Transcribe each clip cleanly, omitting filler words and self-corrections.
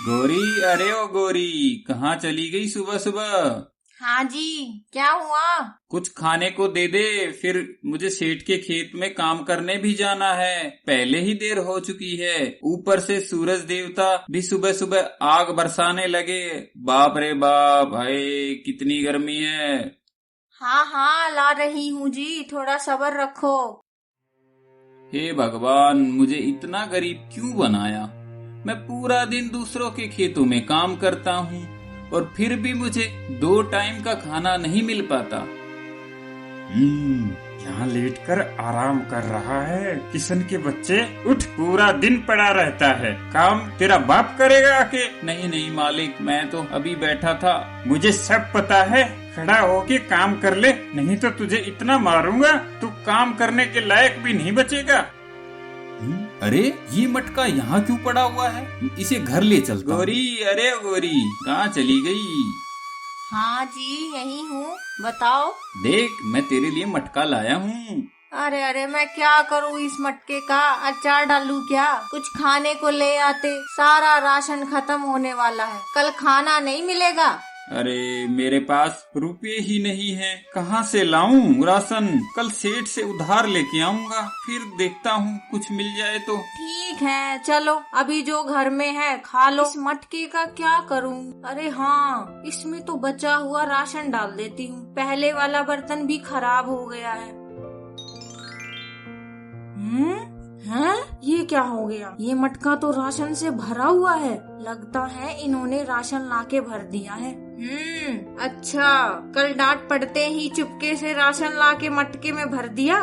गोरी, अरे ओ गोरी, कहाँ चली गई सुबह सुबह? हाँ जी, क्या हुआ? कुछ खाने को दे दे, फिर मुझे सेठ के खेत में काम करने भी जाना है। पहले ही देर हो चुकी है, ऊपर से सूरज देवता भी सुबह सुबह आग बरसाने लगे। बाप रे बाप, हाय कितनी गर्मी है। हाँ हाँ, ला रही हूँ जी, थोड़ा सब्र रखो। हे भगवान, मुझे इतना गरीब क्यों बनाया? मैं पूरा दिन दूसरों के खेतों में काम करता हूँ और फिर भी मुझे 2 टाइम का खाना नहीं मिल पाता। यहाँ लेटकर आराम कर रहा है किशन के बच्चे। उठ, पूरा दिन पड़ा रहता है, काम तेरा बाप करेगा आके। नहीं नहीं मालिक, मैं तो अभी बैठा था। मुझे सब पता है, खड़ा होके काम कर ले, नहीं तो तुझे इतना मारूंगा तू काम करने के लायक भी नहीं बचेगा। अरे ये मटका यहाँ क्यों पड़ा हुआ है? इसे घर ले चलता हूँ। गोरी, अरे गोरी, कहाँ चली गई? हाँ जी, यही हूँ, बताओ। देख, मैं तेरे लिए मटका लाया हूँ। अरे अरे, मैं क्या करूँ इस मटके का? अचार डालूं क्या? कुछ खाने को ले आते, सारा राशन खत्म होने वाला है, कल खाना नहीं मिलेगा। अरे मेरे पास रुपए ही नहीं है, कहाँ से लाऊं राशन? कल सेठ से उधार लेके आऊंगा, फिर देखता हूँ कुछ मिल जाए तो। ठीक है, चलो अभी जो घर में है खा लो। इस मटके का क्या करूं? अरे हाँ, इसमें तो बचा हुआ राशन डाल देती हूँ, पहले वाला बर्तन भी खराब हो गया है। हैं? ये क्या हो गया? ये मटका तो राशन से भरा हुआ है, लगता है इन्होंने राशन लाके भर दिया है। अच्छा, कल डांट पड़ते ही चुपके से राशन लाके मटके में भर दिया।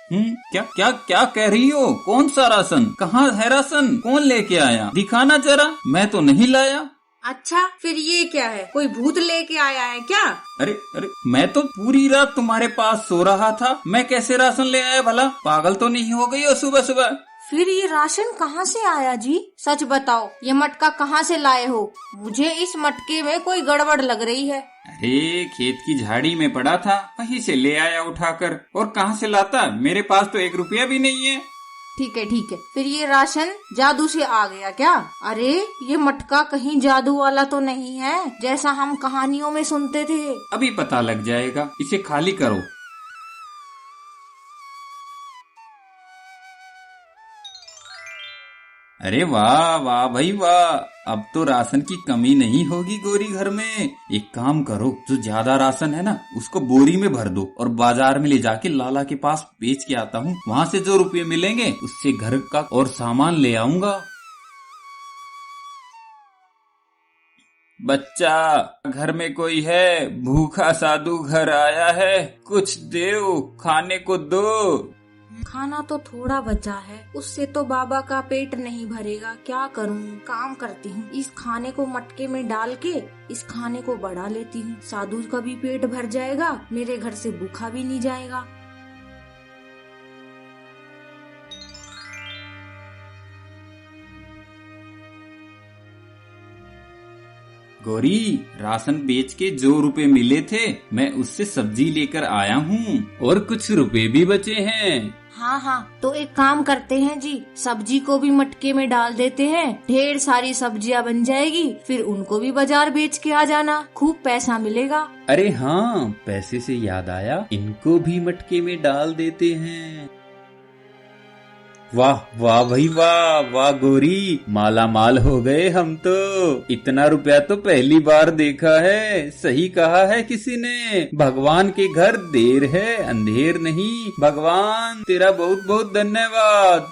क्या क्या क्या कह रही हो? कौन सा राशन? कहाँ है राशन? कौन लेके आया? दिखाना जरा। मैं तो नहीं लाया। अच्छा, फिर ये क्या है? कोई भूत लेके आया है क्या? अरे अरे, मैं तो पूरी रात तुम्हारे पास सो रहा था, मैं कैसे राशन ले आया भला? पागल तो नहीं हो गई हो सुबह सुबह? फिर ये राशन कहाँ से आया जी? सच बताओ, ये मटका कहाँ से लाए हो? मुझे इस मटके में कोई गड़बड़ लग रही है। अरे खेत की झाड़ी में पड़ा था, वहीं से ले आया उठाकर। और कहाँ से लाता? मेरे पास तो 1 रुपया भी नहीं है। ठीक है ठीक है, फिर ये राशन जादू से आ गया क्या? अरे ये मटका कहीं जादू वाला तो नहीं है, जैसा हम कहानियों में सुनते थे। अभी पता लग जाएगा, इसे खाली करो। अरे वाह वाह भाई वाह, अब तो राशन की कमी नहीं होगी गोरी घर में। एक काम करो, जो ज्यादा राशन है ना उसको बोरी में भर दो और बाजार में ले जाके लाला के पास बेच के आता हूँ। वहाँ से जो रुपये मिलेंगे उससे घर का और सामान ले आऊंगा। बच्चा, घर में कोई है? भूखा साधु घर आया है, कुछ दो, खाने को दो। खाना तो थोड़ा बचा है, उससे तो बाबा का पेट नहीं भरेगा। क्या करूं? काम करती हूँ, इस खाने को मटके में डाल के इस खाने को बढ़ा लेती हूँ। साधु का भी पेट भर जाएगा, मेरे घर से भूखा भी नहीं जाएगा। गौरी, राशन बेच के जो रुपए मिले थे मैं उससे सब्जी लेकर आया हूँ और कुछ रुपए भी बचे हैं। हाँ हाँ, तो एक काम करते हैं जी, सब्जी को भी मटके में डाल देते हैं, ढेर सारी सब्जियां बन जाएगी, फिर उनको भी बाजार बेच के आ जाना, खूब पैसा मिलेगा। अरे हाँ, पैसे से याद आया, इनको भी मटके में डाल देते हैं। वाह वाह भाई वाह वाह गोरी, माला माल हो गए हम तो। इतना रुपया तो पहली बार देखा है। सही कहा है किसी ने, भगवान के घर देर है अंधेर नहीं। भगवान तेरा बहुत बहुत धन्यवाद।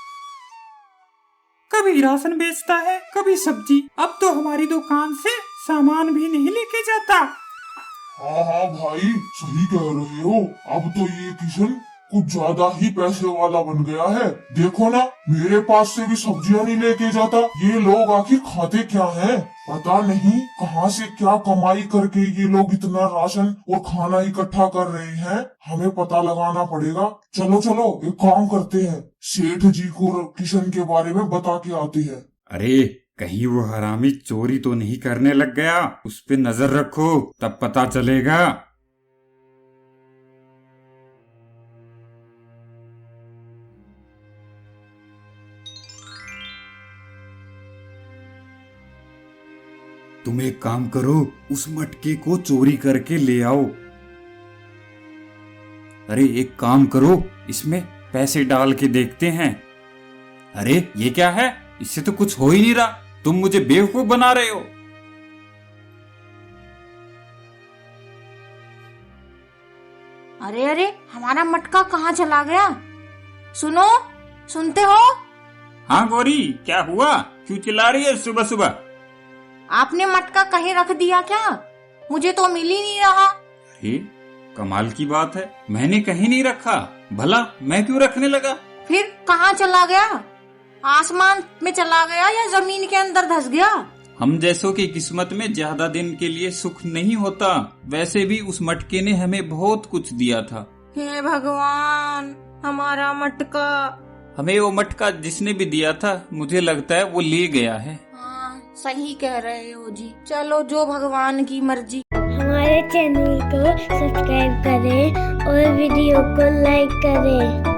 कभी राशन बेचता है, कभी सब्जी, अब तो हमारी दुकान से सामान भी नहीं लेके जाता। हाँ हाँ भाई, सही कह रहे हो। अब तो ये किशन कुछ ज्यादा ही पैसे वाला बन गया है। देखो ना, मेरे पास से भी सब्जियां नहीं लेके जाता। ये लोग आखिर खाते क्या हैं? पता नहीं कहाँ से क्या कमाई करके ये लोग इतना राशन और खाना इकट्ठा कर रहे हैं। हमें पता लगाना पड़ेगा। चलो चलो, एक काम करते हैं, सेठ जी को किशन के बारे में बता के आते हैं। अरे कहीं वो हरामी चोरी तो नहीं करने लग गया, उस पे नजर रखो, तब पता चलेगा। तुम एक काम करो, उस मटके को चोरी करके ले आओ। अरे एक काम करो, इसमें पैसे डाल के देखते हैं। अरे ये क्या है, इससे तो कुछ हो ही नहीं रहा। तुम मुझे बेवकूफ बना रहे हो। अरे अरे, हमारा मटका कहाँ चला गया? सुनो, सुनते हो? हाँ गौरी, क्या हुआ? क्यों चिल्ला रही है सुबह सुबह? आपने मटका कहीं रख दिया क्या? मुझे तो मिल ही नहीं रहा। ये कमाल की बात है, मैंने कहीं नहीं रखा। भला मैं क्यों रखने लगा? फिर कहाँ चला गया? आसमान में चला गया या जमीन के अंदर धस गया? हम जैसों की किस्मत में ज्यादा दिन के लिए सुख नहीं होता। वैसे भी उस मटके ने हमें बहुत कुछ दिया था। हे भगवान, हमारा मटका। हमें वो मटका जिसने भी दिया था, मुझे लगता है वो ले गया है। हाँ, सही कह रहे हो जी। चलो, जो भगवान की मर्जी। हमारे चैनल को सब्सक्राइब करें और वीडियो को लाइक करें।